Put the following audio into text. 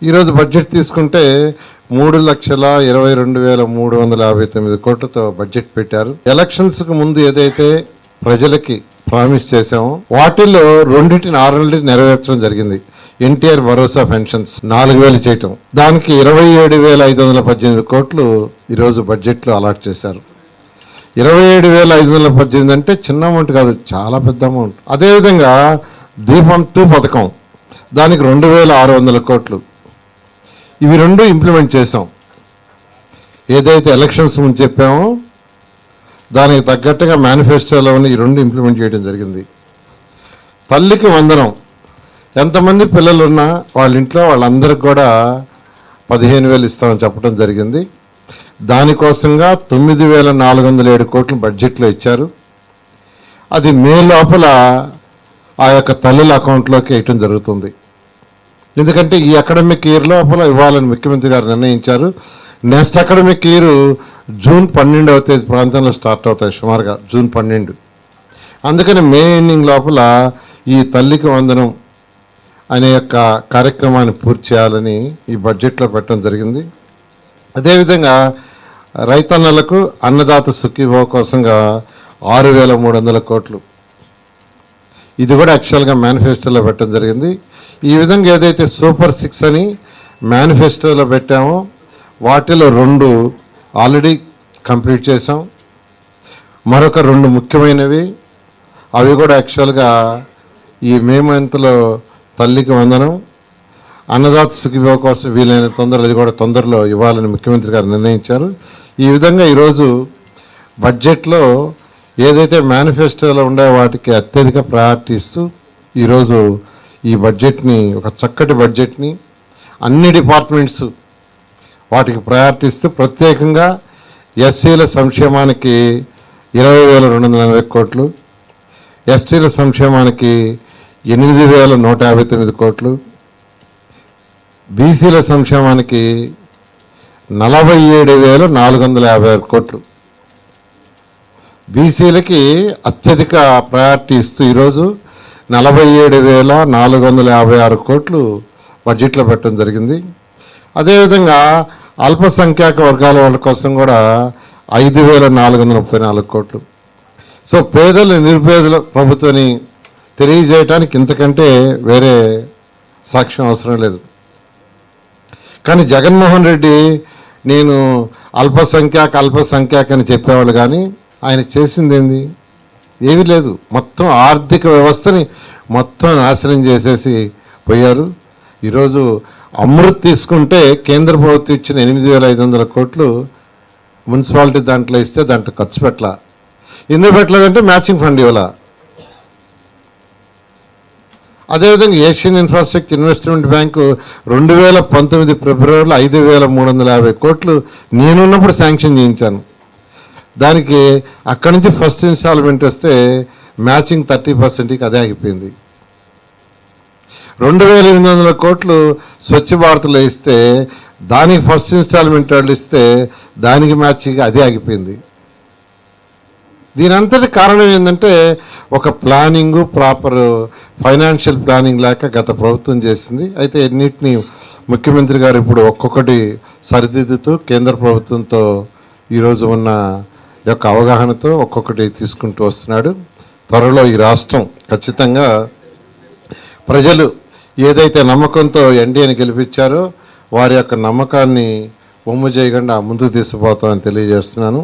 ఈరోజు బడ్జెట్ తీసుకుంటే 3,22,359 కోట్లతో బడ్జెట్ పెట్టారు. ఎలక్షన్స్కు ముందు ఏదైతే ప్రజలకి ప్రామిస్ చేశామో వాటిల్లో రెండింటిని 6 నెలలు నెరవేర్చడం జరిగింది. ఎన్టీఆర్ భరోసా పెన్షన్స్ 4,000 చేయటం, దానికి 27,518 కోట్లు ఈరోజు బడ్జెట్లో అలాట్ చేశారు. 27,518 అంటే చిన్న అమౌంట్ కాదు, చాలా పెద్ద అమౌంట్. అదేవిధంగా దీపం 2 పథకం, దానికి 2,600 కోట్లు. ఇవి రెండు ఇంప్లిమెంట్ చేసాం. ఏదైతే ఎలక్షన్స్ ముందు చెప్పామో దానికి తగ్గట్టుగా మేనిఫెస్టోలో ఉన్న ఈ రెండు ఇంప్లిమెంట్ చేయడం జరిగింది. తల్లికి వందనం, ఎంతమంది పిల్లలు ఉన్నా వాళ్ళ ఇంట్లో వాళ్ళందరికి కూడా 15,000 ఇస్తామని చెప్పడం జరిగింది. దానికోసంగా 9,407 కోట్లు బడ్జెట్లో ఇచ్చారు. అది మే లోపల ఆ యొక్క తల్లుల అకౌంట్లోకి వేయటం జరుగుతుంది. ఎందుకంటే ఈ అకాడమిక్ ఇయర్ లోపల ఇవ్వాలని ముఖ్యమంత్రి గారు నిర్ణయించారు. నెక్స్ట్ అకాడమిక్ ఇయర్ జూన్ 12వ తేదీ ప్రాంతంలో స్టార్ట్ అవుతాయి, సుమారుగా జూన్ 12. అందుకని మే ఎండింగ్ లోపల ఈ తల్లికి వందనం అనే యొక్క కార్యక్రమాన్ని పూర్తి చేయాలని ఈ బడ్జెట్లో పెట్టడం జరిగింది. అదేవిధంగా రైతన్నలకు అన్నదాత సుఖీభవ కోసంగా 6,300 కోట్లు, ఇది కూడా యాక్చువల్గా మేనిఫెస్టోలో పెట్టడం జరిగింది. ఈ విధంగా ఏదైతే సూపర్ 6 అని మేనిఫెస్టోలో పెట్టామో వాటిలో 2 ఆల్రెడీ కంప్లీట్ చేసాం. మరొక 2 ముఖ్యమైనవి, అవి కూడా యాక్చువల్గా ఈ మే మంత్లో తల్లికి వందనం, అన్నదాత సుఖీభవ కోసం వీలైన తొందరలో అది కూడా తొందరలో ఇవ్వాలని ముఖ్యమంత్రి గారు నిర్ణయించారు. ఈ విధంగా ఈరోజు బడ్జెట్లో ఏదైతే మేనిఫెస్టోలో ఉండే వాటికి అత్యధిక ప్రయారిటీ ఇస్తూ ఈరోజు ఈ బడ్జెట్ని, ఒక చక్కటి బడ్జెట్ని అన్ని డిపార్ట్మెంట్స్ వాటికి ప్రయారిటీ ఇస్తూ ప్రత్యేకంగా ఎస్సీల సంక్షేమానికి 20,240 కోట్లు, ఎస్టీల సంక్షేమానికి 8,159 కోట్లు, బీసీల సంక్షేమానికి 47,456 కోట్లు, బీసీలకి అత్యధిక ప్రయారిటీ ఇస్తూ ఈరోజు 47,456 కోట్లు బడ్జెట్లో పెట్టడం జరిగింది. అదేవిధంగా అల్పసంఖ్యాక వర్గాల వాళ్ళ కోసం కూడా 5,434 కోట్లు. సో పేదలు నిరుపేదల ప్రభుత్వాన్ని తెలియజేయటానికి ఇంతకంటే వేరే సాక్ష్యం అవసరం లేదు. కానీ జగన్మోహన్ రెడ్డి నేను అల్పసంఖ్యాక అని చెప్పేవాళ్ళు, కానీ ఆయన చేసింది ఏంది? ఏమీ లేదు. మొత్తం ఆర్థిక వ్యవస్థని మొత్తం నాశనం చేసేసి పోయారు. ఈరోజు అమృత్ తీసుకుంటే కేంద్ర ప్రభుత్వం ఇచ్చిన 8,500 కోట్లు మున్సిపాలిటీ దాంట్లో ఇస్తే దాంట్లో ఖర్చు పెట్టాల. ఎందుకు పెట్టలేదంటే మ్యాచింగ్ ఫండ్ ఇవ్వాల. అదేవిధంగా ఏషియన్ ఇన్ఫ్రాస్ట్రక్చర్ ఇన్వెస్ట్మెంట్ బ్యాంకు 2019 ఫిబ్రవరిలో 5,350 కోట్లు నేనున్నప్పుడు శాంక్షన్ చేయించాను. దానికి అక్కడి నుంచి ఫస్ట్ ఇన్స్టాల్మెంట్ వస్తే మ్యాచింగ్ 30%కి అదే ఆగిపోయింది. 2,800 కోట్లు స్వచ్ఛ భారత్లో ఇస్తే దానికి ఫస్ట్ ఇన్స్టాల్మెంట్ వాళ్ళు ఇస్తే దానికి మ్యాచింగ్ అదే ఆగిపోయింది. దీని అంతటి కారణం ఏంటంటే ఒక ప్లానింగు, ప్రాపర్ ఫైనాన్షియల్ ప్లానింగ్ లేక గత ప్రభుత్వం చేసింది. అయితే ఎన్నిటిని ముఖ్యమంత్రి గారు ఇప్పుడు ఒక్కొక్కటి సరిదిద్దుతూ కేంద్ర ప్రభుత్వంతో ఈరోజు ఉన్న యొక్క అవగాహనతో ఒక్కొక్కటి తీసుకుంటూ వస్తున్నాడు. త్వరలో ఈ రాష్ట్రం ఖచ్చితంగా ప్రజలు ఏదైతే నమ్మకంతో ఎన్డీఏని గెలిపించారో వారి యొక్క నమ్మకాన్ని ఒమ్ము చేయకుండా ముందుకు తీసుకుపోతామని తెలియజేస్తున్నాను.